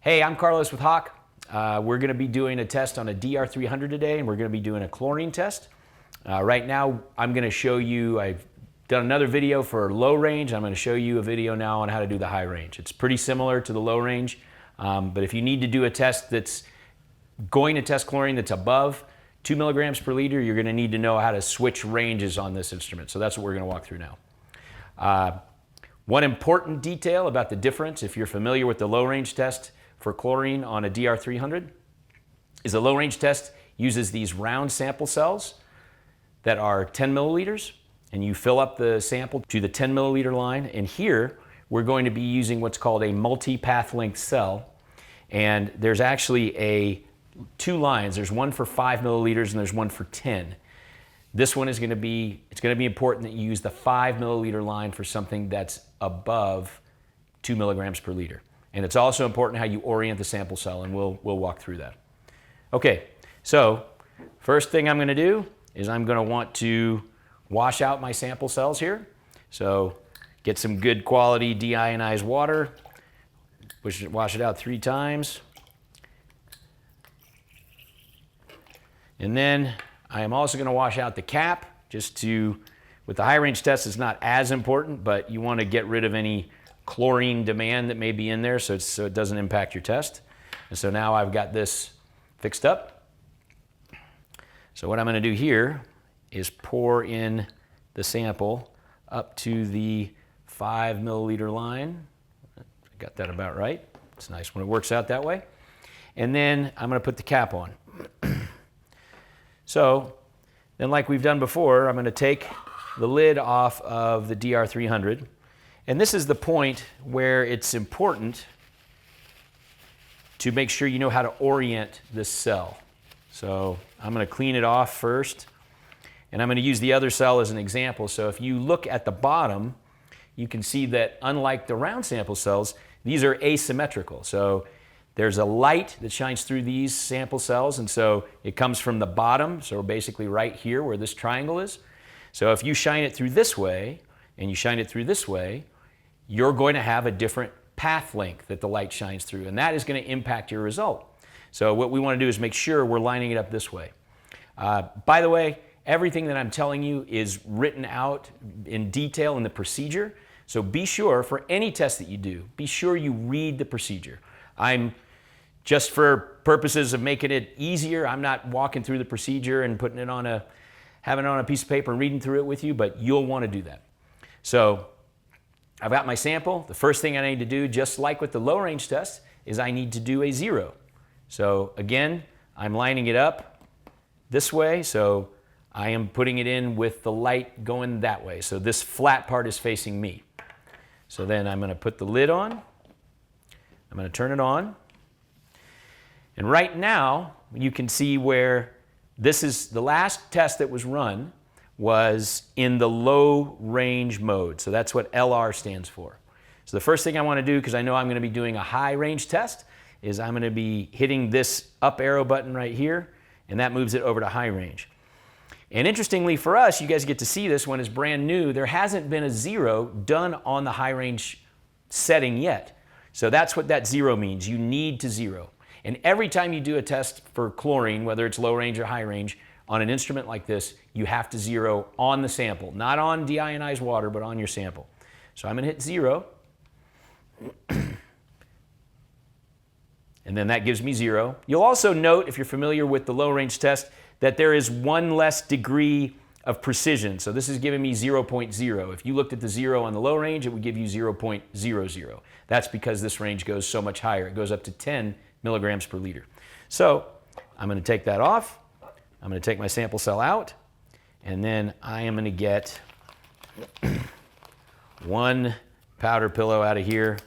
Hey, I'm Carlos with HACH. We're going to be doing a test on a DR300 today, and we're going to be doing a chlorine test. Right now, I'm going to show you, I've done another video for low range. I'm going to show you a video now on how to do the high range. It's pretty similar to the low range, but if you need to do a test that's going to test chlorine that's above 2 milligrams per liter, you're going to need to know how to switch ranges on this instrument. So that's what we're going to walk through now. One important detail about the difference, if you're familiar with the low range test for chlorine on a DR300, is the low range test uses these round sample cells that are 10 milliliters, and you fill up the sample to the 10 milliliter line. And here we're going to be using what's called a multi-path length cell, and there's actually two lines. There's one for 5 milliliters and there's one for 10. This one is going to be, it's going to be important that you use the 5 milliliter line for something that's above 2 milligrams per liter. And it's also important how you orient the sample cell, and we'll walk through that. Okay, so first thing I'm going to do is I'm going to want to wash out my sample cells here. So get some good quality deionized water, wash it out 3 times. And then I am also going to wash out the cap, with the high range test, it's not as important, but you want to get rid of any chlorine demand that may be in there so it doesn't impact your test. And so now I've got this fixed up. So what I'm going to do here is pour in the sample up to the 5 milliliter line. I got that about right. It's nice when it works out that way. And then I'm going to put the cap on. So then, like we've done before, I'm going to take the lid off of the DR300. And this is the point where it's important to make sure you know how to orient this cell. So I'm going to clean it off first, and I'm going to use the other cell as an example. So if you look at the bottom, you can see that unlike the round sample cells, these are asymmetrical. So there's a light that shines through these sample cells, and so it comes from the bottom, so basically right here where this triangle is. So if you shine it through this way, and you shine it through this way, you're going to have a different path length that the light shines through, and that is going to impact your result. So what we want to do is make sure we're lining it up this way. By the way, everything that I'm telling you is written out in detail in the procedure, so be sure for any test that you do, be sure you read the procedure. Just for purposes of making it easier, I'm not walking through the procedure and having it on a piece of paper and reading through it with you, but you'll want to do that. So I've got my sample. The first thing I need to do, just like with the low range test, is I need to do a 0. So again, I'm lining it up this way, so I am putting it in with the light going that way. So this flat part is facing me. So then I'm going to put the lid on. I'm going to turn it on. And right now, you can see where this is the last test that was run was in the low range mode. So that's what LR stands for. So the first thing I want to do, because I know I'm going to be doing a high range test, is I'm going to be hitting this up arrow button right here, and that moves it over to high range. And interestingly for us, you guys get to see this when it's brand new, there hasn't been a 0 done on the high range setting yet. So that's what that 0 means. You need to 0. And every time you do a test for chlorine, whether it's low range or high range, on an instrument like this, you have to 0 on the sample. Not on deionized water, but on your sample. So I'm going to hit 0. And then that gives me 0. You'll also note, if you're familiar with the low range test, that there is one less degree of precision. So this is giving me 0.0. If you looked at the 0 on the low range, it would give you 0.00. That's because this range goes so much higher. It goes up to 10 milligrams per liter. So I'm going to take that off. I'm going to take my sample cell out, and then I am going to get one powder pillow out of here.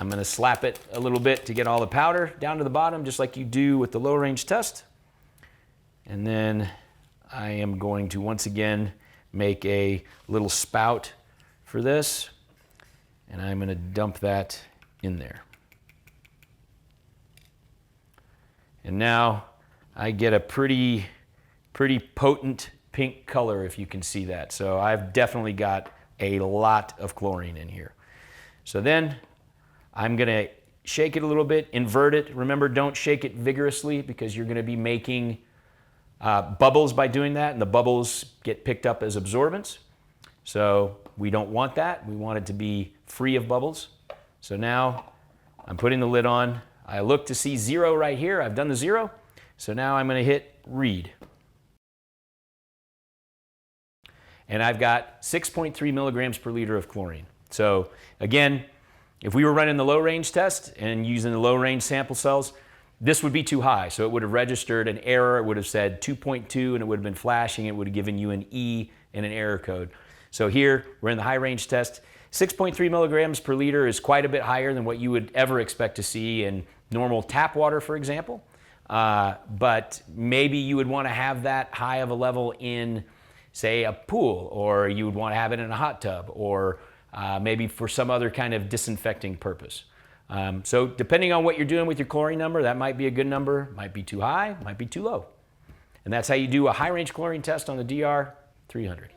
I'm going to slap it a little bit to get all the powder down to the bottom, just like you do with the low range test. And then I am going to once again make a little spout for this, and I'm going to dump that in there. And now I get a pretty potent pink color, if you can see that. So I've definitely got a lot of chlorine in here. So then I'm going to shake it a little bit, invert it. Remember, don't shake it vigorously because you're going to be making bubbles by doing that, and the bubbles get picked up as absorbents. So we don't want that. We want it to be free of bubbles. So now I'm putting the lid on. I look to see 0 right here. I've done the 0. So now I'm going to hit read. And I've got 6.3 milligrams per liter of chlorine. So again, if we were running the low range test and using the low range sample cells, this would be too high. So it would have registered an error. It would have said 2.2 and it would have been flashing. It would have given you an E and an error code. So here we're in the high range test. 6.3 milligrams per liter is quite a bit higher than what you would ever expect to see in normal tap water, for example. But maybe you would want to have that high of a level in, say, a pool, or you would want to have it in a hot tub, or maybe for some other kind of disinfecting purpose. So depending on what you're doing with your chlorine number, that might be a good number, might be too high, might be too low. And that's how you do a high range chlorine test on the DR300.